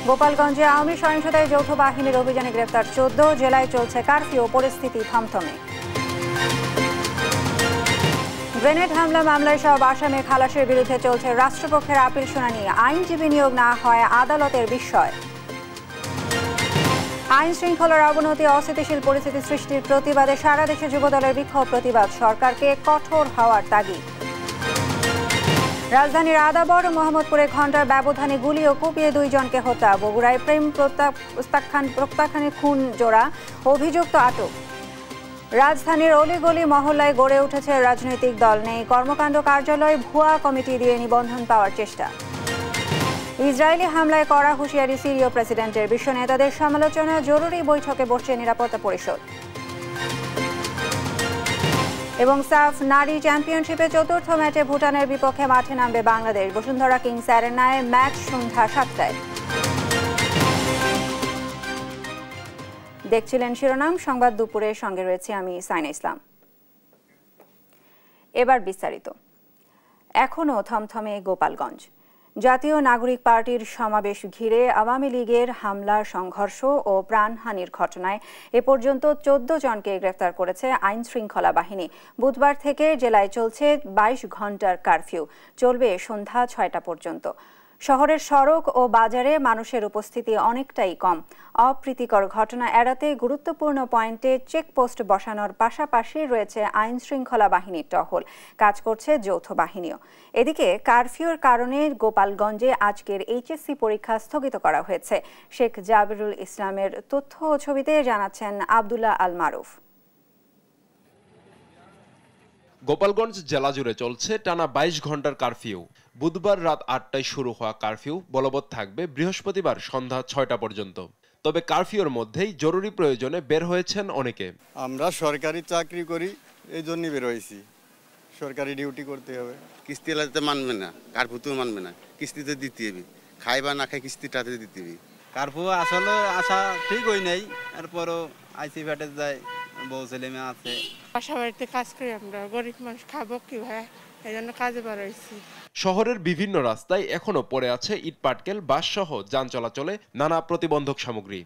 গোপালগঞ্জে আওয়ামী সহিংসতায় যৌথ বাহিনীর অভিযানে গ্রেপ্তার ১৪, জেলায় চলছে কারফিউ, পরিস্থিতি থমথমে। গ্রেনেড হামলা মামলায় সব আসামি খালাসের বিরুদ্ধে চলছে রাষ্ট্রপক্ষের আপিল শুনানি, আইনজীবী নিয়োগ না হয় আদালতের বিস্ময়। আইন শৃঙ্খলার অবনতি, অস্থিতিশীল পরিস্থিতি সৃষ্টির প্রতিবাদে সারা দেশে যুবদলের বিক্ষোভ প্রতিবাদ, সরকারকে কঠোর হওয়ার তাগিদ। রাজধানীর আদাবর ও মোহাম্মদপুরে ঘণ্টার ব্যবধানে গুলি ও কুপিয়ে 2 জনকে হত্যা, বগুড়ায় প্রেম প্রত্যাখ্যানে খুন জোড়া, অভিযুক্ত আটক। রাজধানীর অলিগলি মহল্লায় গড়ে উঠেছে রাজনৈতিক দল, নেই কর্মকাণ্ড কার্যালয়, ভুয়া কমিটি দিয়ে নিবন্ধন পাওয়ার চেষ্টা। ইসরায়েলি হামলায় কড়া হুঁশিয়ারি সিরীয় প্রেসিডেন্টের, বিশ্ব নেতাদের সমালোচনা, জরুরি বৈঠকে বসছে নিরাপত্তা পরিষদ। এবং সাফ নারী চ্যাম্পিয়নশিপে ৪র্থ ম্যাচে ভুটানের বিপক্ষে মাঠে নামবে বাংলাদেশ, বসুন্ধরা কিংস অ্যারেনায় ম্যাচ সন্ধ্যা ৭টায়। দেখছিলেন শিরোনাম সংবাদ দুপুরের, সঙ্গে রয়েছে আমি সাইনা ইসলাম। এবার বিস্তারিত। এখনও থমথমে গোপালগঞ্জ। জাতীয় নাগরিক পার্টির সমাবেশ ঘিরে আওয়ামী লীগের হামলা, সংঘর্ষ ও প্রাণহানির ঘটনায় এ পর্যন্ত ১৪ জনকে গ্রেফতার করেছে আইন শৃঙ্খলা বাহিনী। বুধবার থেকে জেলায় চলছে ২২ ঘণ্টার কারফিউ, চলবে সন্ধ্যা ৬টা পর্যন্ত। শহরের সড়ক ও বাজারে মানুষের উপস্থিতি অনেকটাই কম। অপ্রীতিকর ঘটনা এড়াতে গুরুত্বপূর্ণ পয়েন্টে চেকপোস্ট বসানোর পাশাপাশি রয়েছে আইন শৃঙ্খলা বাহিনীর টহল, কাজ করছে যৌথ বাহিনীও। এদিকে কারফিউর কারণে গোপালগঞ্জে আজকের এইচএসসি পরীক্ষা স্থগিত করা হয়েছে। শেখ জাবিরুল ইসলামের তথ্য ও ছবিতে জানাচ্ছেন আব্দুল্লাহ আল মারুফ। গোপালগঞ্জ জেলা জুড়ে চলছে টানা ২২ ঘণ্টার কারফিউ। বুধবার রাত ৮টায় শুরু হওয়া কারফিউ বলবৎ থাকবে বৃহস্পতিবার সন্ধ্যা ৬টা পর্যন্ত। তবে কারফিউর মধ্যেই জরুরি প্রয়োজনে বের হয়েছেন অনেকে। আমরা সরকারি চাকরি করি, এই জন্যই বের হয়েছি, সরকারি ডিউটি করতে হবে। কিস্তি এলাতে মানবে না, কারফিউতেও মানবে না, কিস্তিতে দিতে হবে, খাই বা না খাই কিস্তিটাতে দিতে হবে। কারফিউ আসলে আসা ঠিক হই নাই, এরপরও আইসি ফ্যাটে যায়, বউ ছেলে মেয়ে আছে। বাসা বাড়িতে কাজ করি আমরা, গরিব মানুষ, খাবো কি ভাই, এই জন্য কাজে বার হয়েছি। শহরের বিভিন্ন রাস্তায় এখনো পড়ে আছে ইটপাটকেল, বাস সহ যান চলাচলে নানা প্রতিবন্ধক সামগ্রী।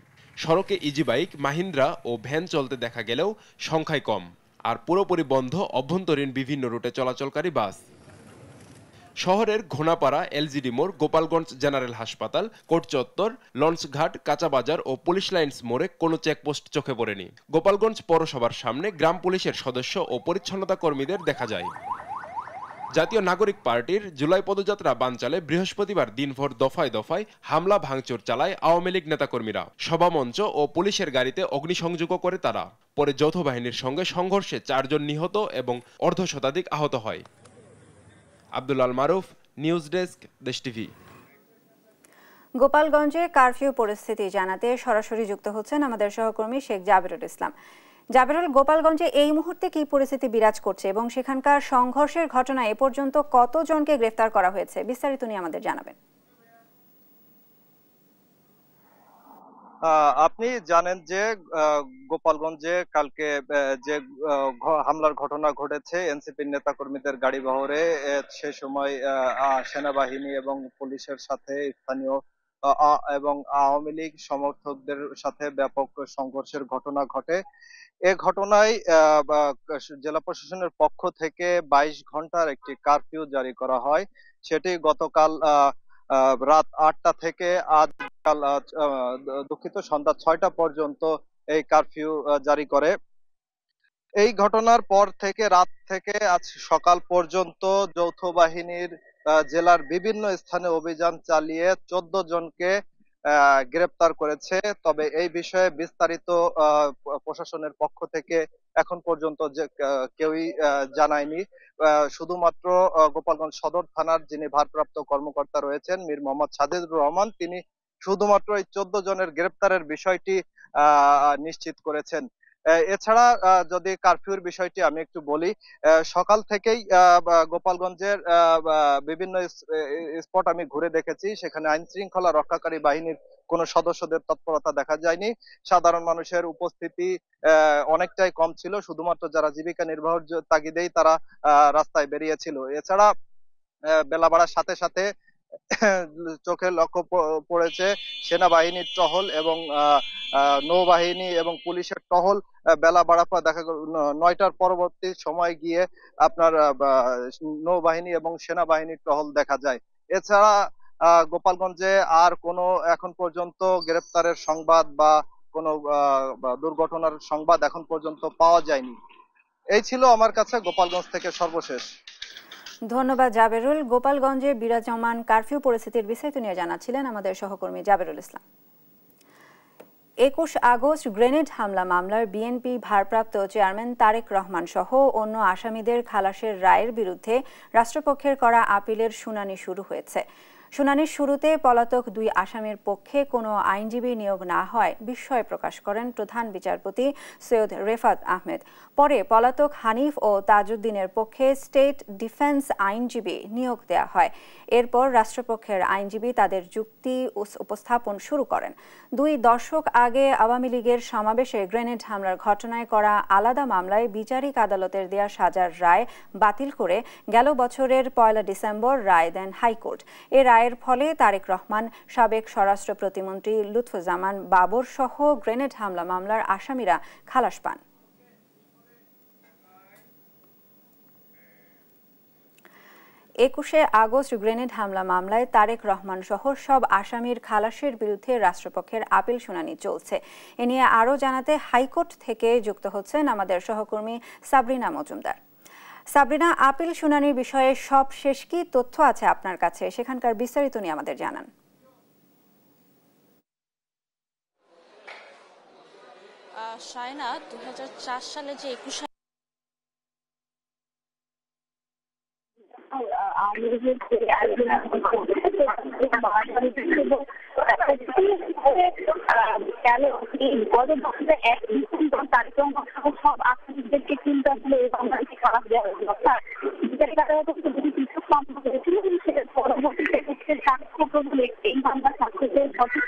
সড়কে ইজি বাইক, মাহিন্দ্রা ও ভ্যান চলতে দেখা গেলেও সংখ্যায় কম, আর পুরোপুরি বন্ধ অভ্যন্তরীণ বিভিন্ন রুটে চলাচলকারী বাস। শহরের ঘোনাপাড়া, এলজিডি মোড়, গোপালগঞ্জ জেনারেল হাসপাতাল, কোর্ট চত্বর, লঞ্চঘাট, কাঁচাবাজার ও পুলিশ লাইন্স মোড়ে কোনো চেকপোস্ট চোখে পড়েনি। গোপালগঞ্জ পৌরসভার সামনে গ্রাম পুলিশের সদস্য ও পরিচ্ছন্নতা কর্মীদের দেখা যায়। জাতীয় নাগরিক পার্টির জুলাই পদযাত্রা বানচালে বৃহস্পতিবার দিনভর দফায় দফায় হামলা ভাঙচুর চালায় আওয়ামী লীগ নেতাকর্মীরা। সভামঞ্চ ও পুলিশের গাড়িতে অগ্নিসংযোগ করে তারা। পরে যৌথ বাহিনীর সঙ্গে সংঘর্ষে ৪ জন নিহত এবং অর্ধশতাধিক আহত হয়। আব্দুল আল মারুফ, নিউজ ডেস্ক, দেশ টিভি। গোপালগঞ্জে কারফিউ পরিস্থিতি জানাতে সরাসরি যুক্ত হচ্ছেন আমাদের সহকর্মী শেখ জাবিরুল ইসলাম। জাবিরুল, গোপালগঞ্জে এই মুহূর্তে কি পরিস্থিতি বিরাজ করছে এবং সেখানকার সংঘর্ষের ঘটনায় এ পর্যন্ত কতজনকে গ্রেফতার করা হয়েছে, বিস্তারিত নিয়ে আমাদের জানাবেন। আপনি জানেন যে গোপালগঞ্জে কালকে যে হামলার ঘটনা ঘটেছে এনসিপির নেতাকর্মীদের গাড়ি বহরে, সে সময় সেনাবাহিনী এবং পুলিশের সাথে স্থানীয় এবং আওয়ামী লীগ সমর্থকদের সাথে ব্যাপক সংঘর্ষের ঘটনা ঘটে। এ ঘটনায় জেলা প্রশাসনের পক্ষ থেকে ২২ ঘন্টার একটি কারফিউ জারি করা হয়। সেটি গতকাল রাত ৮টা থেকে আজ দুঃখিত সন্ধ্যা ৬টা পর্যন্ত এই কারফিউ জারি করে। এই ঘটনার পর থেকে রাত থেকে আজ সকাল পর্যন্ত যৌথ বাহিনীর জেলার বিভিন্ন স্থানে অভিযান চালিয়ে ১৪ জনকে গ্রেপ্তার করেছে। তবে এই বিষয়ে বিস্তারিত প্রশাসনের পক্ষ থেকে এখন পর্যন্ত যে কেউই জানায়নি। শুধুমাত্র গোপালগঞ্জ সদর থানার যিনি ভারপ্রাপ্ত কর্মকর্তা রয়েছেন মীর মোহাম্মদ সাজিদুর রহমান, তিনি শুধুমাত্র এই ১৪ জনের গ্রেপ্তারের বিষয়টি নিশ্চিত করেছেন। এছাড়া যদি কারফিউর বিষয়টি আমি একটু বলি, সকাল থেকেই গোপালগঞ্জের বিভিন্ন স্পট আমি ঘুরে দেখেছি, সেখানে আইন শৃঙ্খলা রক্ষাকারী বাহিনীর কোনো সদস্যদের তৎপরতা দেখা যায়নি। সাধারণ মানুষের উপস্থিতি অনেকটাই কম ছিল, শুধুমাত্র যারা জীবিকা নির্বাহের তাগিদেই তারা রাস্তায় বেরিয়েছিল। এছাড়া বেলা বাড়ার সাথে সাথে চোখে লক্ষ্য পড়েছে সেনাবাহিনীর টহল এবং নৌবাহিনী এবং পুলিশের টহল বেলা বাড়ার পর দেখা গেল 9টার পরবর্তী সময় গিয়ে আপনার নৌবাহিনী এবং সেনাবাহিনীর টহল দেখা যায়। এছাড়া গোপালগঞ্জে আর কোনো এখন পর্যন্ত গ্রেপ্তারের সংবাদ বা কোনো দুর্ঘটনার সংবাদ এখন পর্যন্ত পাওয়া যায়নি। এই ছিল আমার কাছে গোপালগঞ্জ থেকে সর্বশেষ। ধন্যবাদ জাবেরুল। গোপালগঞ্জে বিরাজমান কারফিউ পরিস্থিতির বিস্তারিত নিয়ে জানাচ্ছিলেন আমাদের সহকর্মী জাবেরুল ইসলাম। 21 আগস্ট গ্রেনেড হামলা মামলার বিএনপি ভারপ্রাপ্ত চেয়ারম্যান তারেক রহমান সহ অন্য আসামিদের খালাসের রায়ের বিরুদ্ধে রাষ্ট্রপক্ষের করা আপিলের শুনানি শুরু হয়েছে। শুনানির শুরুতে পলাতক 2 আসামির পক্ষে কোনো আইনজীবী নিয়োগ না হয় বিস্ময় প্রকাশ করেন প্রধান বিচারপতি সৈয়দ রেফাত আহমেদ। পরে পলাতক হানিফ ও তাজউদ্দিনের পক্ষে স্টেট ডিফেন্স আইনজীবী নিয়োগ দেওয়া হয়। এরপর রাষ্ট্রপক্ষের আইনজীবী তাদের যুক্তি উপস্থাপন শুরু করেন। 2 দশক আগে আওয়ামী লীগের সমাবেশে গ্রেনেড হামলার ঘটনায় করা আলাদা মামলায় বিচারিক আদালতের দেয়া সাজার রায় বাতিল করে গেল বছরের 1 ডিসেম্বর রায় দেন হাইকোর্ট। এ রায়ের ফলে তারেক রহমান, সাবেক স্বরাষ্ট্র প্রতিমন্ত্রী লুৎফুজ্জামান বাবর সহ গ্রেনেড হামলা মামলার আসামিরা খালাস পান। 21 আগস্ট গ্রেনেড হামলা মামলায় তারেক রহমান সহ সব আসামির খালাসের বিরুদ্ধে রাষ্ট্রপক্ষের আপিল শুনানি চলছে। এ নিয়ে আরও জানাতে হাইকোর্ট থেকে যুক্ত হচ্ছেন আমাদের সহকর্মী সাবরিনা মজুমদার। সাবরিনা, আপিল শুনানির বিষয়ে সবশেষ কি তথ্য আছে আপনার কাছে? সেখানকার বিস্তারিত নিয়ে আমাদের জানান। শায়না, 2004 সালে যে 21 সব আসামিদেরকে কিন্তু আসলে এই মামলাটি খারাপ দেওয়া পরবর্তীতে সাক্ষ্য প্রবল এই মামলা সাক্ষ্যের সঠিক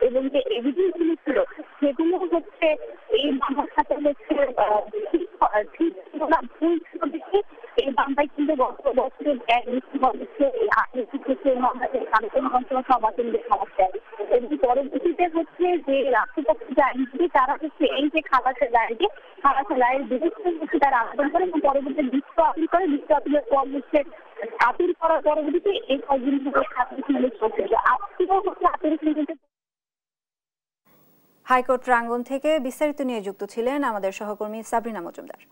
এবং যে এভিডেন্স গুলো ছিল সেগুলো হচ্ছে এই মামলার সাথে হচ্ছে ঠিক ছিল না, ভুল ছিল দেখে এই মামলায় কিন্তু গত বছরের সব আসামিদের খালাস দেয় এবং পরবর্তীতে হচ্ছে যে রাষ্ট্রপক্ষের যে আইনজীবী তারা হচ্ছে এই যে খালাসের রায়ের বিরুদ্ধে হচ্ছে তারা আবেদন করে এবং পরবর্তীতে বিশ্ব আপিল করে। বিশ্ব আপিলের পর হচ্ছে আপিল করার পরবর্তীতে এই কয়েকদিন চলছে। আজকেও হচ্ছে আপিল হাইকোর্ট প্রাঙ্গণ থেকে বিস্তারিত নিয়ে যুক্ত ছিলেন আমাদের সহকর্মী সাবরিনা মজুমদার।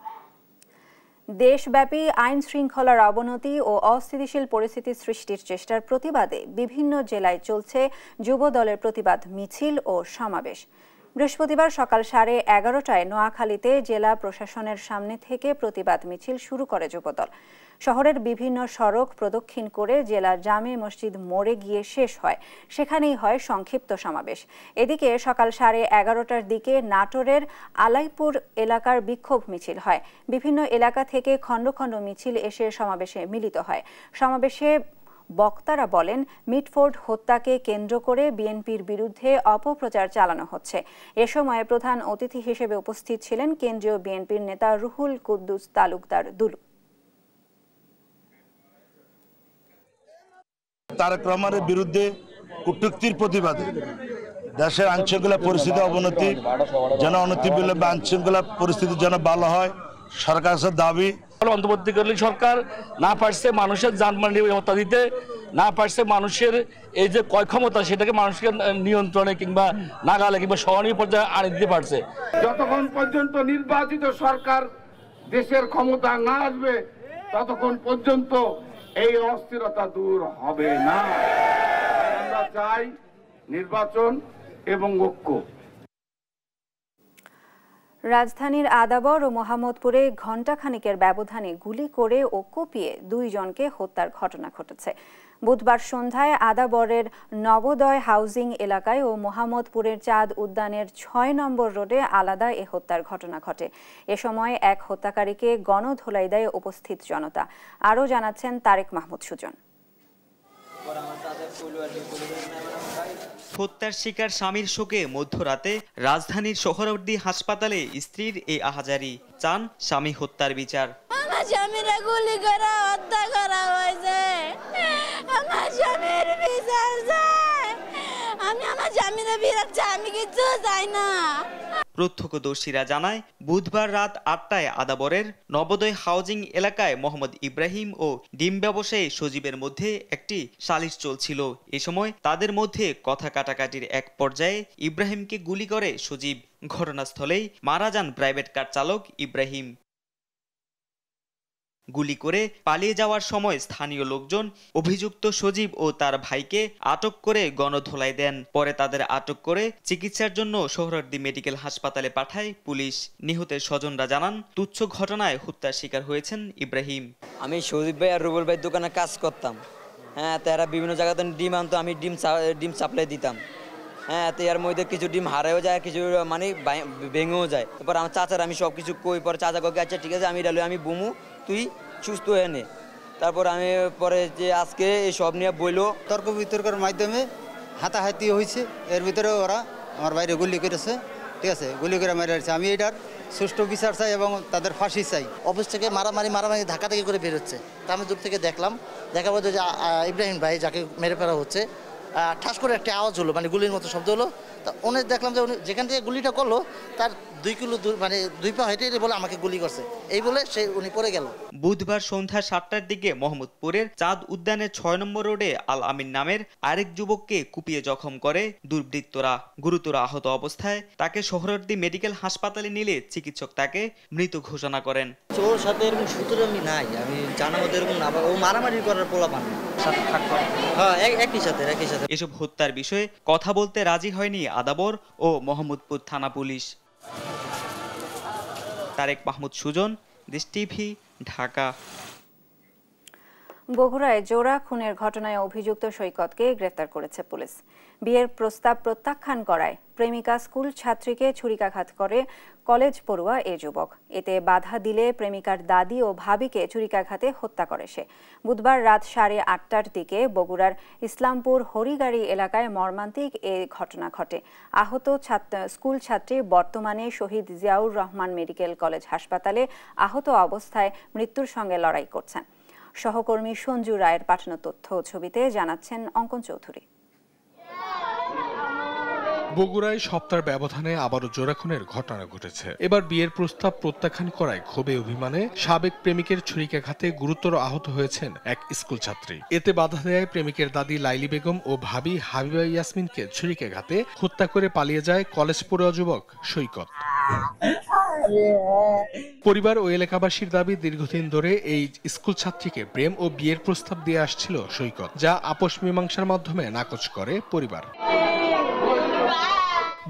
দেশব্যাপী আইন শৃঙ্খলার অবনতি ও অস্থিতিশীল পরিস্থিতি সৃষ্টির চেষ্টার প্রতিবাদে বিভিন্ন জেলায় চলছে যুব দলের প্রতিবাদ মিছিল ও সমাবেশ। বৃহস্পতিবার সকাল 11:30টায় নোয়াখালীতে জেলা প্রশাসনের সামনে থেকে প্রতিবাদ মিছিল শুরু করে যুবদল। শহরের বিভিন্ন সড়ক প্রদক্ষিণ করে জেলার জামে মসজিদ মোড়ে গিয়ে শেষ হয়। সেখানেই হয় সংক্ষিপ্ত সমাবেশ। এদিকে সকাল 11:30টার দিকে নাটোরের আলাইপুর এলাকার বিক্ষোভ মিছিল হয়। বিভিন্ন এলাকা থেকে খণ্ড খণ্ড মিছিল এসে সমাবেশে মিলিত হয়। সমাবেশে বক্তারা বলেন, মিটফোর্ড হত্যাকে কেন্দ্র করে বিএনপির বিরুদ্ধে অপপ্রচার চালানো হচ্ছে। এ সময় প্রধান অতিথি হিসেবে উপস্থিত ছিলেন কেন্দ্রীয় বিএনপির নেতা রুহুল কুদ্দুস তালুকদার দুলু। তারেক রহমানের বিরুদ্ধে কটূক্তির প্রতিবাদে দেশের আইনশৃঙ্খলা পরিস্থিতি অবনতি যেন অনতিবিলম্বে আইনশৃঙ্খলা পরিস্থিতি যেন ভালো হয় সরকার কাছে দাবি। অন্তর্বর্তীকালীন সরকার না পারছে মানুষের যানবাহন নিরাপত্তা দিতে, না পারছে মানুষের এই যে ক্রয় ক্ষমতা সেটাকে মানুষকে নিয়ন্ত্রণে কিংবা নাগালে কিংবা সহনীয় পর্যায়ে আনি দিতে পারছে। যতক্ষণ পর্যন্ত নির্বাচিত সরকার দেশের ক্ষমতা না আসবে ততক্ষণ পর্যন্ত এই অস্থিরতা দূর হবে না। আমরা চাই নির্বাচন এবং ঐক্য। রাজধানীর আদাবর ও মোহাম্মদপুরে ঘণ্টাখানেকের ব্যবধানে গুলি করে ও কুপিয়ে 2 জনকে হত্যার ঘটনা ঘটেছে। বুধবার সন্ধ্যায় আদাবরের নবোদয় হাউজিং এলাকায় ও মোহাম্মদপুরের চাঁদ উদ্যানের 6 নম্বর রোডে আলাদা এ হত্যার ঘটনা ঘটে। এ সময় এক হত্যাকারীকে গণধোলাই দেয় উপস্থিত জনতা। আরও জানাচ্ছেন তারেক মাহমুদ সুজন। হত্যার শিকার স্বামীর শোকে মধ্যরাতে রাজধানীর সোহরাওয়ার্দী হাসপাতালে স্ত্রীর এই আহাজারি, চান স্বামী হত্যার বিচার। আমার স্বামীরা গুলি করে হত্যা করা হয়েছে, আমার স্বামীর বিচার চাই, আমি আমার স্বামীরে বিরাট চাই, আমি কিছু চাই না। প্রত্যক্ষদর্শীরা জানায় বুধবার রাত ৮টায় আদাবরের নবোদয় হাউজিং এলাকায় মোহাম্মদ ইব্রাহিম ও ডিম ব্যবসায়ী সজীবের মধ্যে একটি সালিশ চলছিল। এ সময় তাদের মধ্যে কথা কাটাকাটির এক পর্যায়ে ইব্রাহিমকে গুলি করে সজীব। ঘটনাস্থলেই মারা যান প্রাইভেট কার চালক ইব্রাহিম। গুলি করে পালিয়ে যাওয়ার সময় স্থানীয় লোকজন অভিযুক্ত সজীব ও তার ভাইকে আটক করে গণধোলাই দেন। পরে তাদের আটক করে চিকিৎসার জন্য সোহরাওয়ার্দী মেডিকেল হাসপাতালে পাঠায় পুলিশ। নিহতের স্বজনরা জানান তুচ্ছ ঘটনায় হত্যার শিকার হয়েছেন ইব্রাহিম। আমি সজীব ভাই আর রুবেল ভাই দোকানে কাজ করতাম। হ্যাঁ, তারা বিভিন্ন জায়গাতে ডিম আনতো, আমি ডিম সাপ্লাই দিতাম। হ্যাঁ, তো এর মধ্যে কিছু ডিম হারেও যায়, কিছু মানে ভেঙেও যায়। তারপর আমার চাচার আমি সব কিছু কই, পরে চাচা কাউকে আচ্ছা ঠিক আছে আমি ডালো আমি বুমু, তুই সুস্থ হয়ে নে। তারপর আমি পরে যে আজকে এই সব নিয়ে বইলো তর্ক বিতর্কের মাধ্যমে হাতাহাতি হয়েছে। এর ভিতরে ওরা আমার বাইরে গুলি করেছে, ঠিক আছে, গুলি করে মেরে আসছে। আমি এটার সুষ্ঠু বিচার চাই এবং তাদের ফাঁসি চাই। অফিস থেকে মারামারি ধাক্কাধাক্কি করে বেরোচ্ছে, তা আমি দূর থেকে দেখলাম। দেখার পর যে ইব্রাহিম ভাই যাকে মেরে ফেলা হচ্ছে, ঠাস করে একটা আওয়াজ হলো, মানে গুলির মতো শব্দ হলো। তা উনি দেখলাম যে উনি যেখান থেকে গুলিটা করলো তার 2 কিলো দূর, মানে 2 পা হেঁটে বলে আমাকে গুলি করছে, এই বলে উনি পড়ে গেল। বুধবার সন্ধ্যা 7টার দিকে মোহাম্মদপুরের চাঁদ উদ্যানের 6 নম্বর রোডে আল আমিন নামের আরেক যুবককে কুপিয়ে জখম করে দুর্বৃত্তরা। গুরুতর আহত অবস্থায় তাকে সোহরাওয়ার্দী মেডিকেল হাসপাতালে নিলে চিকিৎসক তাকে মৃত ঘোষণা করেন। ওর সাথে এরকম সূত্র আমি নাই, আমি জানা মতো এরকম না, ও মারামারি করার পোলাপান। হ্যাঁ, একই সাথে। এসব হত্যার বিষয়ে কথা বলতে রাজি হয়নি আদাবর ও মোহাম্মদপুর থানা পুলিশ। তারেক মাহমুদ সুজন, দেশ টিভি, ঢাকা। বগুড়ায় জোড়া খুনের ঘটনায় অভিযুক্ত সৈকতকে গ্রেফতার করেছে পুলিশ। বিয়ের প্রস্তাব প্রত্যাখ্যান করায় প্রেমিকা স্কুল ছাত্রীকে ছুরিকাঘাত করে কলেজ পড়ুয়া এ যুবক। এতে বাধা দিলে প্রেমিকার দাদি ও ভাবিকে ছুরিকাঘাতে হত্যা করে সে। বুধবার রাত 8:30টার দিকে বগুড়ার ইসলামপুর হরিগাড়ি এলাকায় মর্মান্তিক এ ঘটনা ঘটে। আহত স্কুল ছাত্রী বর্তমানে শহীদ জিয়াউর রহমান মেডিকেল কলেজ হাসপাতালে আহত অবস্থায় মৃত্যুর সঙ্গে লড়াই করছেন। সহকর্মী সঞ্জু রায়ের পাঠানো তথ্য ও ছবিতে জানাচ্ছেন অঙ্কন চৌধুরী। বগুড়ায় সপ্তাহের ব্যবধানে আবারও জোড়া খুনের ঘটনা ঘটেছে। এবার বিয়ের প্রস্তাব প্রত্যাখ্যান করায় ক্ষোভে অভিমানে সাবেক প্রেমিকের ছুরিকাঘাতে গুরুতর আহত হয়েছেন এক স্কুল ছাত্রী। এতে বাধা দেয় প্রেমিকের দাদি লাইলি বেগম ও ভাবি হাবিবা ইয়াসমিনকে ছুরিকাঘাতে হত্যা করে পালিয়ে যায় কলেজ পড়ুয়া যুবক সৈকত। পরিবার ও এলাকাবাসীর দাবি, দীর্ঘদিন ধরে এই স্কুল ছাত্রীকে প্রেম ও বিয়ের প্রস্তাব দিয়ে আসছিল সৈকত, যা আপোষ মীমাংসার মাধ্যমে নাকচ করে পরিবার।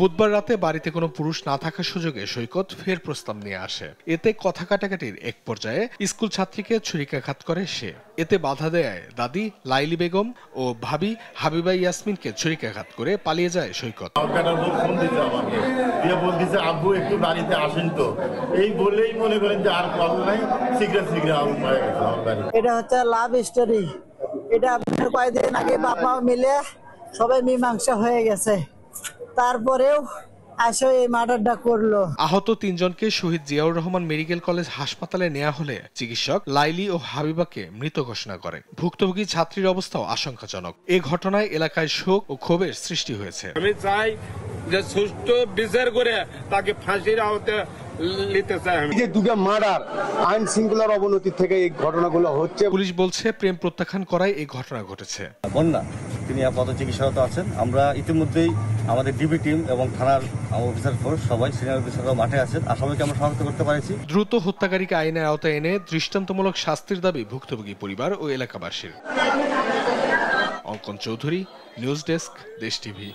বুধবার রাতে বাড়িতে কোনো পুরুষ না থাকার সুযোগে সৈকত ফের প্রস্তাব নিয়ে আসে। এতে কথা কাটাকাটির এক পর্যায়ে স্কুল ছাত্রীকে ছুরিকাঘাত করে সে। এতে বাধা দেয় দাদি লাইলি বেগম ও ভাবি হাবিবা ইয়াসমিনকে ছুরিকাঘাত করে পালিয়ে যায় সৈকত। আব্বু একটু বাড়িতে আসেন তো, এই বললেই মনে করেন যে আর কল নাই, শীঘ্র এটা হচ্ছে লাভ স্টোরি। এটা আপনার কয়েকদিন আগে বাবা মিলে সবাই মীমাংসা হয়ে গেছে, তারপরেও আসলে এই মার্ডারটা করলো। আহত 3 জনকে শহীদ জিয়াউর রহমান মেডিকেল কলেজ হাসপাতালে নেওয়া হলে চিকিৎসক লাইলি ও হাবিবাকে মৃত ঘোষণা করে। ভুক্তভোগী ছাত্রীর অবস্থাও আশঙ্কাজনক। এই ঘটনায় এলাকায় শোক ও ক্ষোভের সৃষ্টি হয়েছে। আমি চাই যে সুষ্ঠু বিচার করে তাকে ফাঁসির আওতায় নিতে চাই। যে দুটো মার্ডার, আইন শৃঙ্খলার অবনতি থেকে এই ঘটনাগুলো হচ্ছে। পুলিশ বলছে প্রেম প্রত্যাখ্যান করায় এই ঘটনা ঘটেছে। বন্যা তিনি আপাতত চিকিৎসারত আছেন। আমরা ইতিমধ্যেই আমাদের ডিবি টিম এবং থানার অফিসার ফোর্স সবাই সিনিয়র অফিসাররা মাঠে আছেন, আসামিকে আমরা শনাক্ত করতে পারছি। দ্রুত হত্যাকারীকে আইনের আওতায় এনে দৃষ্টান্তমূলক শাস্তির দাবি ভুক্তভোগী পরিবার ও এলাকাবাসীর। অঙ্কন চৌধুরী, নিউজ ডেস্ক, দেশ টিভি।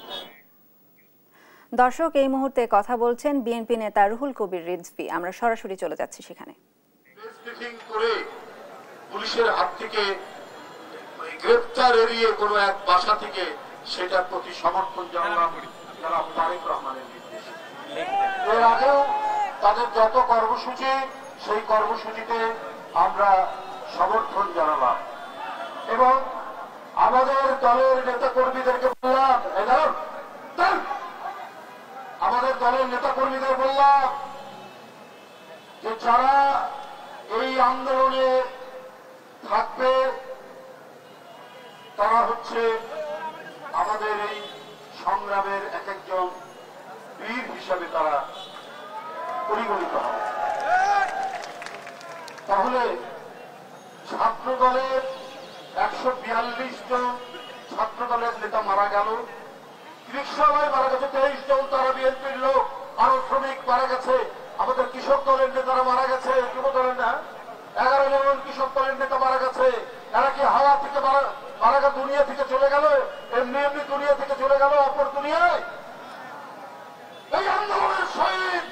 দর্শক, এই মুহূর্তে কথা বলছেন বিএনপি নেতা রুহুল কবির রিজভী। আমরা সরাসরি চলে যাচ্ছি সেখানে। পুলিশের হাত থেকে গ্রেফতার এড়িয়ে কোনো এক বাসা থেকে সেটার প্রতি সমর্থন জানালাম জনাব তারেক রহমানের নির্দেশে। এর আগেও তাদের যত কর্মসূচি, সেই কর্মসূচিতে আমরা সমর্থন জানালাম এবং আমাদের দলের নেতা কর্মীদেরকে বললাম, আমাদের দলের নেতা কর্মীদের বললাম যে যারা এই আন্দোলনে থাকবে তারা হচ্ছে আমাদের এই সংগ্রামের এক একজন বীর হিসাবে তারা পরিগণিত হবে। তাহলে ছাত্র দলের 142 জন ছাত্র দলের নেতা মারা গেল, কৃষক মারা গেছে 23 জন, তারা বিএনপির লোক, আরো শ্রমিক মারা গেছে, আমাদের কৃষক দলের নেতারা মারা গেছে, যুব দলের না 11 জন কৃষক দলের নেতা মারা গেছে। এরা কি হাওয়া থেকে মারা গেল, দুনিয়া থেকে চলে গেল, এমনি এমনি দুনিয়া থেকে চলে গেল অপর দুনিয়ায়? এই আন্দোলনের শহীদ,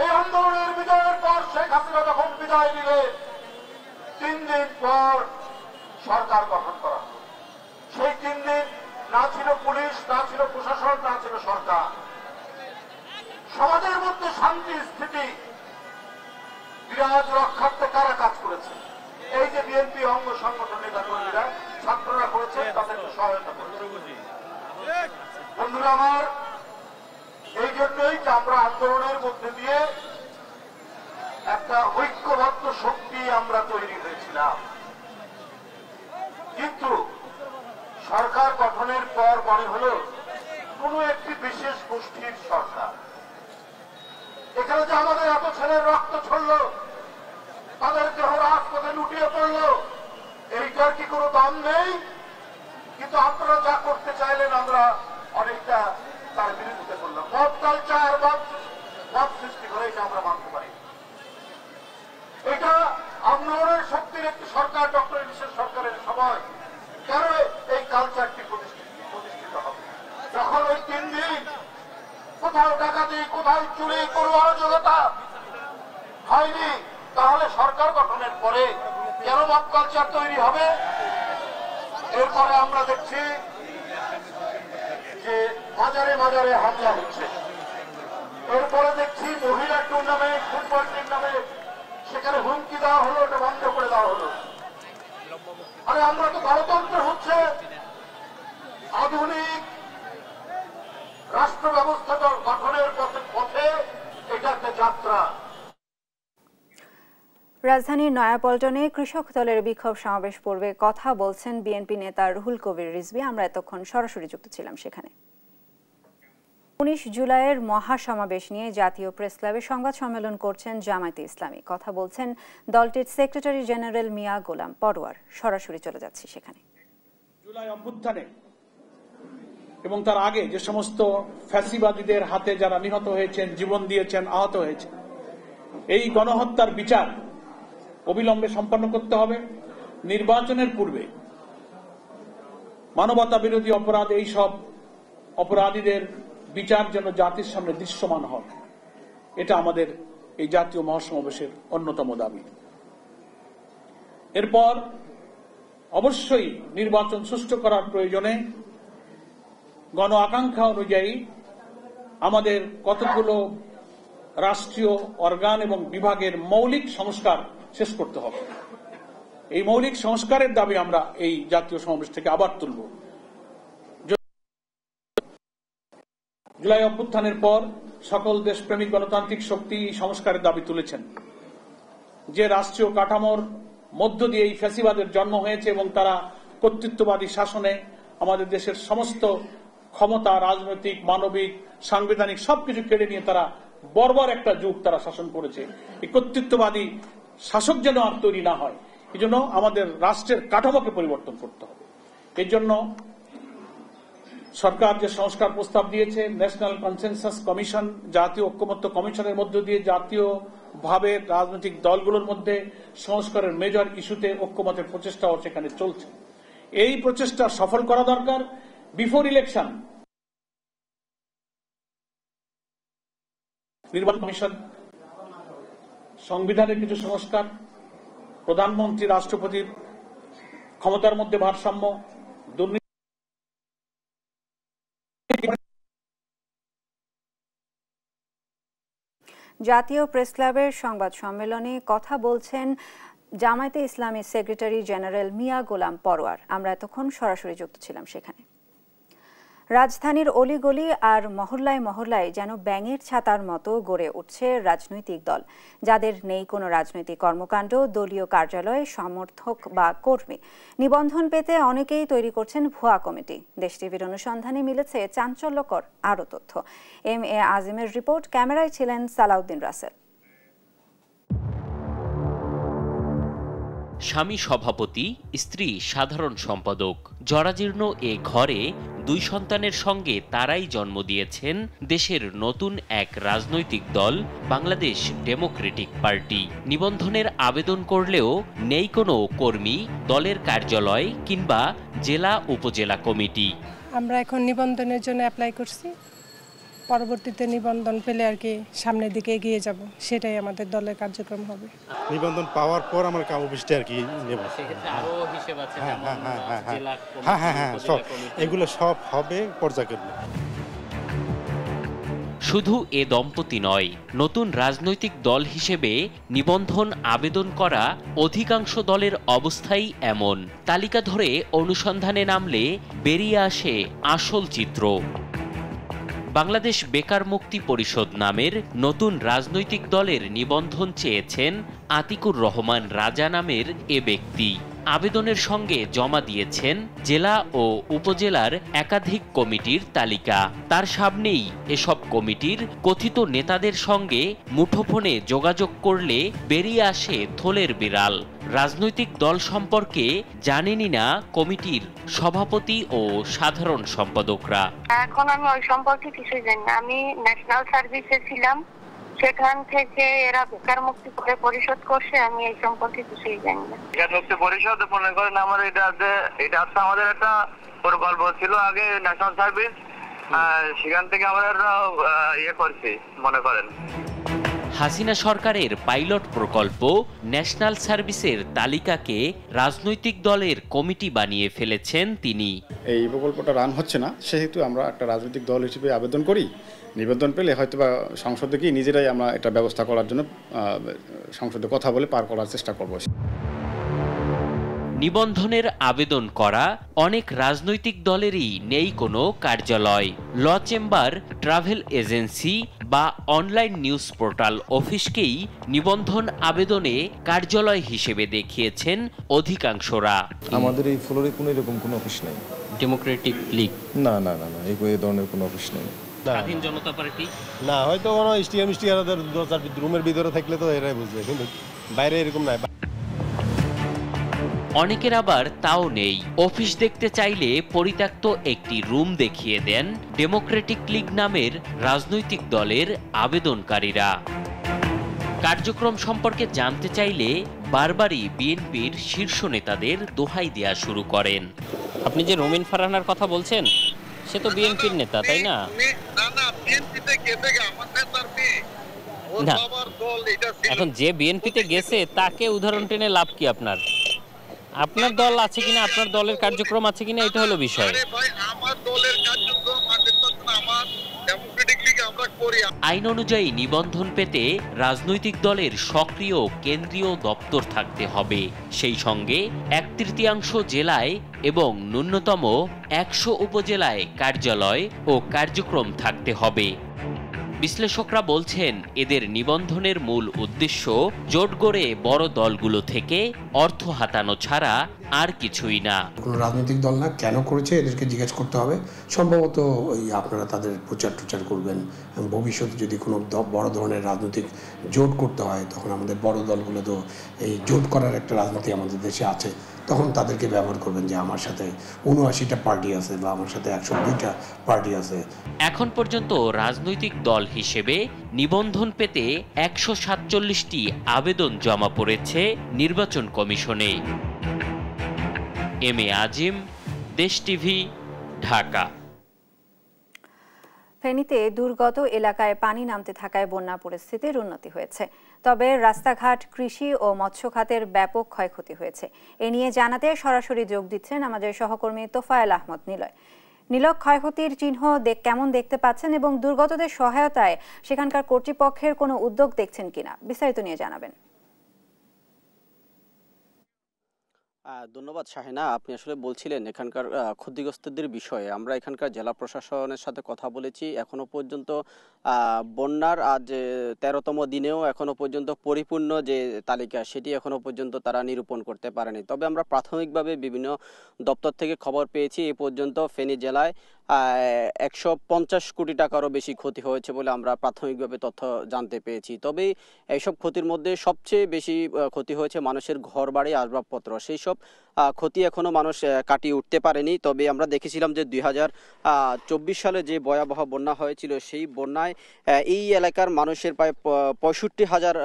এই আন্দোলনের বিজয়ের পর শেখ হাসিনা যখন বিদায় নিলে 3 দিন পর সরকার গঠন করা। সেই 3 দিন না ছিল পুলিশ, না ছিল প্রশাসন, না ছিল সরকার। সমাজের মধ্যে শান্তি স্থিতি বিরাজ রক্ষার্থে কারা কাজ করেছে? এই যে বিএনপি অঙ্গ সংগঠন নেতা কর্মীরা, ছাত্ররা করেছে, তাদেরকে সহায়তা করেছে। বন্ধুরা আমার, এই জন্যই যে আমরা আন্দোলনের মধ্যে দিয়ে একটা ঐক্যবদ্ধ শক্তি আমরা তৈরি হয়েছিলাম। কিন্তু সরকার গঠনের পর মনে হলো কোন একটি বিশেষ গোষ্ঠীর সরকার। এখানে যে আমাদের এত ছেলের রক্ত ছড়ল, তাদের দেহ রাজপথে লুটিয়ে পড়ল, এইটার কি কোনো দাম নেই? কিন্তু আপনারা যা করতে চাইলেন আমরা অনেকটা তার বিরোধিতা করলাম। মব কালচার, মব সৃষ্টি করে এটা আমরা মানতে পারি। এটা আন্দোলনের শক্তির একটি সরকার, ডক্টর ইউনূসের সরকারের সময় কেন এই কালচারটি প্রতিষ্ঠিত হবে? যখন ওই 3 দিন কোথাও ডাকাতি, কোথাও চুরি, কোনো অরাজকতা হয়নি, তাহলে সরকার গঠনের পরে কেন মব কালচার তৈরি হবে? এরপরে আমরা দেখছি যে মাজারে মাজারে হামলা হচ্ছে। এরপরে দেখছি মহিলা টুর্নামেন্ট, ফুটবল টুর্নামেন্ট, সেখানে হুমকি দেওয়া হলো, ওটা বন্ধ করে দেওয়া হলো। আরে আমরা তো গণতন্ত্র হচ্ছে আধুনিক রাষ্ট্র ব্যবস্থা গঠনের পথে এটা একটা যাত্রা। রাজধানীর নয়াপল্টনে কৃষক দলের বিক্ষোভ সমাবেশ পূর্বে কথা বলছেন বিএনপি নেতা রুহুল কবির রিজভী। আমরা এতক্ষণ সরাসরি যুক্ত ছিলাম সেখানে। 19 জুলাইয়ের মহাসমাবেশ নিয়ে জাতীয় প্রেস ক্লাবে সংবাদ সম্মেলন করছেন জামায়াতে ইসলামী। কথা বলছেন দলটির সেক্রেটারি জেনারেল মিয়া গোলাম পরোয়ার। সরাসরি চলে যাচ্ছি সেখানে। জুলাই অভ্যুত্থানে এবং তার আগে যে সমস্ত ফ্যাসিবাদীদের হাতে যারা নিহত হয়েছেন, জীবন দিয়েছেন, আহত হয়েছে, এই গণহত্যার বিচার অবিলম্বে সম্পন্ন করতে হবে। নির্বাচনের পূর্বে মানবতা বিরোধী অপরাধ, এই সব অপরাধীদের বিচার যেন জাতির সামনে দৃশ্যমান হয়, এটা আমাদের এই জাতীয় মহাসমাবেশের অন্যতম দাবি। এরপর অবশ্যই নির্বাচন সুষ্ঠু করার প্রয়োজনে গণ আকাঙ্ক্ষা অনুযায়ী আমাদের কতগুলো রাষ্ট্রীয় অর্গান এবং বিভাগের মৌলিক সংস্কার শেষ করতে হবে। এই মৌলিক সংস্কারের দাবি আমরা এই জাতীয় সমাবেশ থেকে আবার তুলব। জুলাই অভ্যুত্থানের পর সকল দেশপ্রেমিক গণতান্ত্রিক শক্তি সংস্কারের দাবি তুলেছেন। যে রাষ্ট্রীয় কাঠামোর মধ্য দিয়ে এই ফ্যাসিবাদের জন্ম হয়েছে এবং তারা কর্তৃত্ববাদী শাসনে আমাদের দেশের সমস্ত ক্ষমতা, রাজনৈতিক, মানবিক, সাংবিধানিক সবকিছু কেড়ে নিয়ে তারা বর্বর একটা যুগ তারা শাসন করেছে। এই কর্তৃত্ববাদী শাসক যেন আর তৈরি না হয়, এই জন্য আমাদের রাষ্ট্রের কাঠামোকে পরিবর্তন করতে হবে। এই জন্য সরকার যে সংস্কার প্রস্তাব দিয়েছে, ন্যাশনাল কনসেনসাস কমিশন, জাতীয় ঐক্যমত্য কমিশনের মধ্য দিয়ে জাতীয়ভাবে রাজনৈতিক দলগুলোর মধ্যে সংস্কারের মেজর ইস্যুতে ঐক্যমতের প্রচেষ্টাও সেখানে চলছে। এই প্রচেষ্টা সফল করা দরকার। বিফোর ইলেকশন নির্বাচন কমিশন, সংবিধানের কিছু সংস্কার, প্রধানমন্ত্রী রাষ্ট্রপতির ক্ষমতার মধ্যে ভারসাম্য, দুর্নীতি, জাতীয় প্রেস ক্লাবের সংবাদ সম্মেলনে কথা বলছেন জামায়াতে ইসলামীর সেক্রেটারি জেনারেল মিয়া গোলাম পরোয়ার। আমরা এতক্ষণ সরাসরি যুক্ত ছিলাম সেখানে। রাজধানীর অলিগলি আর মহল্লায় মহল্লায় যেন ব্যাঙের ছাতার মতো গড়ে উঠছে রাজনৈতিক দল, যাদের নেই কোনো রাজনৈতিক কর্মকাণ্ড, দলীয় কার্যালয়ে সমর্থক বা কর্মী। নিবন্ধন পেতে অনেকেই তৈরি করছেন ভুয়া কমিটি। দেশ টিভির অনুসন্ধানে মিলেছে চাঞ্চল্যকর আরও তথ্য। এম এ আজিমের রিপোর্ট, ক্যামেরায় ছিলেন সালাউদ্দিন রাসেল। স্বামী সভাপতি, স্ত্রী সাধারণ সম্পাদক। জরাজীর্ণ এ ঘরে 2 সন্তানের সঙ্গে তারাই জন্ম দিয়েছেন দেশের নতুন এক রাজনৈতিক দল বাংলাদেশ ডেমোক্রেটিক পার্টি। নিবন্ধনের আবেদন করলেও নেই কোনো কর্মী, দলের কার্যালয় কিংবা জেলা উপজেলা কমিটি। আমরা এখন নিবন্ধনের জন্য অ্যাপ্লাই করছি, পরবর্তীতে নিবন্ধন পেলে আর কি সামনের দিকে এগিয়ে যাব, সেটাই আমাদের দলের কার্যক্রম হবে। নিবন্ধন পাওয়ার পর আমার কাম অফিসটা আর কি নেব। সব এগুলো সব হবে পর্যায়ক্রমে। শুধু এ দম্পতি নয়, নতুন রাজনৈতিক দল হিসেবে নিবন্ধন আবেদন করা অধিকাংশ দলের অবস্থাই এমন। তালিকা ধরে অনুসন্ধানে নামলে বেরিয়ে আসে আসল চিত্র। বাংলাদেশ বেকার মুক্তি পরিষদ নামের নতুন রাজনৈতিক দলের নিবন্ধন চেয়েছেন আতিকুর রহমান রাজা নামের এ ব্যক্তি। আবেদনের সঙ্গে জমা দিয়েছেন জেলা ও উপজেলার একাধিক কমিটির তালিকা। তার সামনেই এসব কমিটির কথিত নেতাদের সঙ্গে মুঠোফোনে যোগাযোগ করলে বেরিয়ে আসে থলের বিড়াল। রাজনৈতিক দল সম্পর্কে জানেনই না কমিটির সভাপতি ও সাধারণ সম্পাদকরা। এখন আমি ওই সম্পর্কে কিছুই জানি না। আমি ন্যাশনাল সার্ভিসে ছিলাম, সেখান থেকে এরা বেকার মুক্তি পরিষদ করছে, আমি এই সম্পর্কে কিছুই জানি না। বেকার মুক্তি পরিষদ মনে করেন আমার এটা আছে আমাদের একটা প্রকল্প ছিল আগে ন্যাশনাল সার্ভিস, সেখান থেকে আমরা করছি মনে করেন। হাসিনা সরকারের পাইলট প্রকল্প ন্যাশনাল সার্ভিসের তালিকাকে রাজনৈতিক দলের কমিটি বানিয়ে ফেলেছেন তিনি। এই প্রকল্পটা রান হচ্ছে না, সেহেতু আমরা একটা রাজনৈতিক দল হিসেবে আবেদন করি। নিবন্ধন পেলে হয়তোবা সংসদে গিয়ে নিজেরাই আমরা এটা ব্যবস্থা করার জন্য সংসদে কথা বলে পার করার চেষ্টা করব। নিবন্ধনের আবেদন করা অনেক রাজনৈতিক দলেরই নেই কোনো কার্যালয়। ল চেম্বার, ট্রাভেল এজেন্সি বা অনলাইন নিউজ পোর্টাল অফিসকেই নিবন্ধন আবেদনে কার্যালয় হিসেবে দেখিয়েছেন অধিকাংশরা। আমাদের এই ফ্লোরে কোনো এরকম কোনো অফিস নেই। ডেমোক্রেটিক লীগ না, এই ধরনের কোনো অফিস নেই। স্বাধীন জনতা পার্টি না, হয়তো কোনো স্টিয়ার রুমের ভিতরে থাকলে তো এরাই বুঝবে, কিন্তু বাইরে এরকম নাই। অনেকের আবার তাও নেই। অফিস দেখতে চাইলে পরিত্যক্ত একটি রুম দেখিয়ে দেন ডেমোক্রেটিক লীগ নামের রাজনৈতিক দলের আবেদনকারীরা। কার্যক্রম সম্পর্কে জানতে চাইলে বারবারই বিএনপির শীর্ষ নেতাদের দোহাই দেয়া শুরু করেন। আপনি যে রুমিন ফারহানার কথা বলছেন, সে তো বিএনপির নেতা, তাই না? না, এখন যে বিএনপিতে গেছে তাকে উদাহরণ টেনে লাভ কি? আপনার দল আছে কিনা, আপনার দলের কার্যক্রম আছে কিনা, এটা হলো বিষয়। আইন অনুযায়ী নিবন্ধন পেতে রাজনৈতিক দলের সক্রিয় কেন্দ্রীয় দপ্তর থাকতে হবে, সেই সঙ্গে 1/3 জেলায় এবং ন্যূনতম 100 উপজেলায় কার্যালয় ও কার্যক্রম থাকতে হবে। বিশ্লেষকরা বলছেন এদের নিবন্ধনের মূল উদ্দেশ্য জোট গড়ে বড় দলগুলো থেকে অর্থ হাতানো ছাড়া আর কিছুই না। কোনো রাজনৈতিক দল না, কেন করেছে এদেরকে জিজ্ঞেস করতে হবে। সম্ভবত আপনারা তাদের প্রচার করবেন। ভবিষ্যতে যদি কোনো বড় ধরনের রাজনৈতিক জোট করতে হয়, তখন আমাদের বড় দলগুলো তো এই জোট করার একটা রাজনীতি আমাদের দেশে আছে, তখন তাদেরকে ব্যবহার করবেন যে আমার সাথে 79টা পার্টি আছে বা আমার সাথে 102টা পার্টি আছে। এখন পর্যন্ত রাজনৈতিক দল হিসেবে নিবন্ধন পেতে 147টি আবেদন জমা পড়েছে নির্বাচন কমিশনে। এম এ আজিম, দেশ টিভি, ঢাকা। ফেনীতে দুর্গত এলাকায় পানি নামতে থাকায় বন্যা পরিস্থিতির উন্নতি হয়েছে, তবে রাস্তাঘাট, কৃষি ও মৎস্য খাতের ব্যাপক ক্ষয়ক্ষতি হয়েছে। এ নিয়ে জানাতে সরাসরি যোগ দিচ্ছেন আমাদের সহকর্মী তোফায়েল আহমদ নিলয়। নিলয়, ক্ষয়ক্ষতির চিহ্ন কেমন দেখতে পাচ্ছেন এবং দুর্গতদের সহায়তায় সেখানকার কর্তৃপক্ষের কোনো উদ্যোগ দেখছেন কিনা, বিস্তারিত নিয়ে জানাবেন। ধন্যবাদ শাহিনা। আপনি আসলে বলছিলেন এখানকার ক্ষতিগ্রস্তদের বিষয়ে। আমরা এখানকার জেলা প্রশাসনের সাথে কথা বলেছি। এখনো পর্যন্ত বন্যার আজ ১৩তম দিনেও এখনো পর্যন্ত পরিপূর্ণ যে তালিকা সেটি এখনো পর্যন্ত তারা নিরূপণ করতে পারেনি। তবে আমরা প্রাথমিকভাবে বিভিন্ন দপ্তর থেকে খবর পেয়েছি এ পর্যন্ত ফেনী জেলায় ১৫০ কোটি টাকারও বেশি ক্ষতি হয়েছে বলে আমরা প্রাথমিকভাবে তথ্য জানতে পেরেছি। তবে এইসব ক্ষতির মধ্যে সবচেয়ে বেশি ক্ষতি হয়েছে মানুষের ঘরবাড়ি, আসবাবপত্র। সেই সব ক্ষতি এখনো মানুষ কাটিয়ে উঠতে পারেনি। তবে আমরা দেখেছিলাম যে ২০২৪ সালে যে ভয়াবহ বন্যা হয়েছিল সেই বন্যায় এই এলাকার মানুষের প্রায় ৬৫,০০০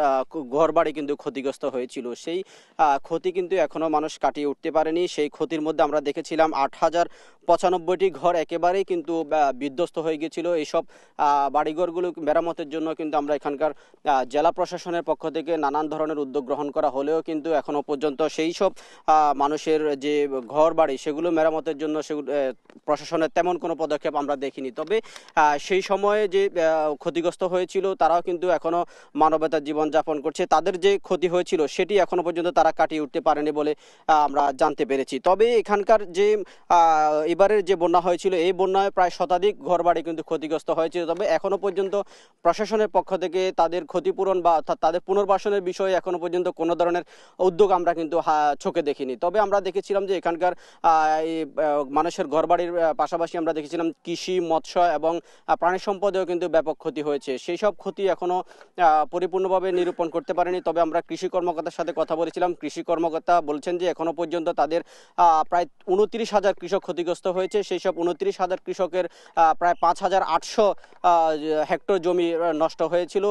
ঘরবাড়ি কিন্তু ক্ষতিগ্রস্ত হয়েছিল। সেই ক্ষতি কিন্তু এখনো মানুষ কাটিয়ে উঠতে পারেনি। সেই ক্ষতির মধ্যে আমরা দেখেছিলাম ৮,০৯৫টি ঘর একেবারেই কিন্তু বিধ্বস্ত হয়ে গেছিল। এইসব বাড়িঘরগুলো মেরামতের জন্য কিন্তু আমরা এখানকার জেলা প্রশাসনের পক্ষ থেকে নানান ধরনের উদ্যোগ গ্রহণ করা হলেও কিন্তু এখনো পর্যন্ত সেই সব মানুষের যে ঘর বাড়ি সেগুলো মেরামতের জন্য সেগুলো প্রশাসনের তেমন কোনো পদক্ষেপ আমরা দেখিনি। তবে সেই সময়ে যে ক্ষতিগ্রস্ত হয়েছিল তারাও কিন্তু এখনো মানবতার জীবনযাপন করছে। তাদের যে ক্ষতি হয়েছিল সেটি এখনো পর্যন্ত তারা কাটিয়ে উঠতে পারেনি বলে আমরা জানতে পেরেছি। তবে এখানকার যে এবারের যে বন্যা হয়েছিল এই বন্যায় প্রায় শতাধিক ঘরবাড়ি কিন্তু ক্ষতিগ্রস্ত হয়েছিল। তবে এখনো পর্যন্ত প্রশাসনের পক্ষ থেকে তাদের ক্ষতিপূরণ বা তাদের পুনর্বাসনের বিষয়ে এখনো পর্যন্ত কোনো ধরনের উদ্যোগ আমরা কিন্তু চোখে দেখিনি। তবে আমরা দেখেছিলাম যে এখানকার মানুষের ঘরবাড়ির পাশাপাশি আমরা দেখেছিলাম কৃষি, মৎস্য এবং প্রাণী সম্পদেও কিন্তু ব্যাপক ক্ষতি হয়েছে। সেই সব ক্ষতি এখনো পরিপূর্ণভাবে নিরূপণ করতে পারেনি। তবে আমরা কৃষি কর্মকর্তার সাথে কথা বলেছিলাম। কৃষি কর্মকর্তা বলছেন যে এখনো পর্যন্ত তাদের প্রায় ২৯,০০০ কৃষক ক্ষতিগ্রস্ত হয়েছে। সেই সব ২৯,০০০ কৃষকের প্রায় ৫,৮০০ হেক্টর জমি নষ্ট হয়েছিল।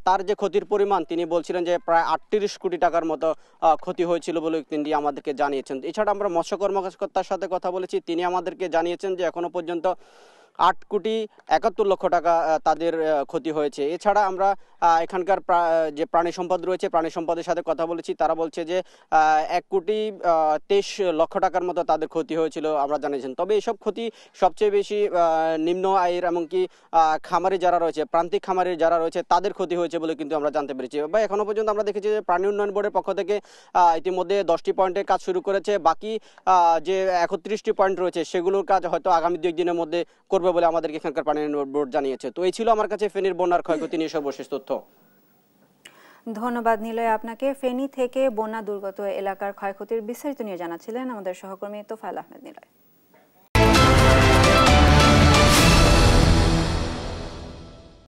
তার যে ক্ষতির পরিমাণ তিনি বলছিলেন যে প্রায় ৩৮ কোটি টাকার মতো ক্ষতি হয়েছিল বলে তিনি আমাদেরকে জানিয়েছেন। এছাড়া আমরা মৎস্য কর্মকর্তার সাথে কথা বলেছি। তিনি আমাদেরকে জানিয়েছেন যে এখনো পর্যন্ত ৮,৭১,০০,০০০ টাকা তাদের ক্ষতি হয়েছে। এছাড়া আমরা এখানকার যে প্রাণী সম্পদ রয়েছে প্রাণী সম্পদের সাথে কথা বলেছি। তারা বলছে যে ১,২৩,০০,০০০ টাকার মতো তাদের ক্ষতি হয়েছিল আমরা জানিয়েছেন। তবে এইসব ক্ষতি সবচেয়ে বেশি নিম্ন আয়ের এমনকি খামারি যারা রয়েছে, প্রান্তিক খামারি যারা রয়েছে তাদের ক্ষতি হয়েছে বলে কিন্তু আমরা জানতে পেরেছি। বা এখনো পর্যন্ত আমরা দেখেছি যে প্রাণী উন্নয়ন বোর্ডের পক্ষ থেকে ইতিমধ্যে 10টি পয়েন্টের কাজ শুরু করেছে। বাকি যে ৩১টি পয়েন্ট রয়েছে সেগুলোর কাজ হয়তো আগামী 2 দিনের মধ্যে করবে বলে আমাদেরকে এখানকার পানি বোর্ড জানিয়েছে। তো এই ছিল আমার কাছে ফেনীর বন্যার ক্ষয়ক্ষতি নিয়ে সর্বশেষ তথ্য। ধন্যবাদ নিলয় আপনাকে। ফেনী থেকে বন্যা দুর্গত এলাকার ক্ষয়ক্ষতির বিস্তারিত নিয়ে জানাচ্ছিলেন আমাদের সহকর্মী তোফায়েল আহমেদ নিলয়।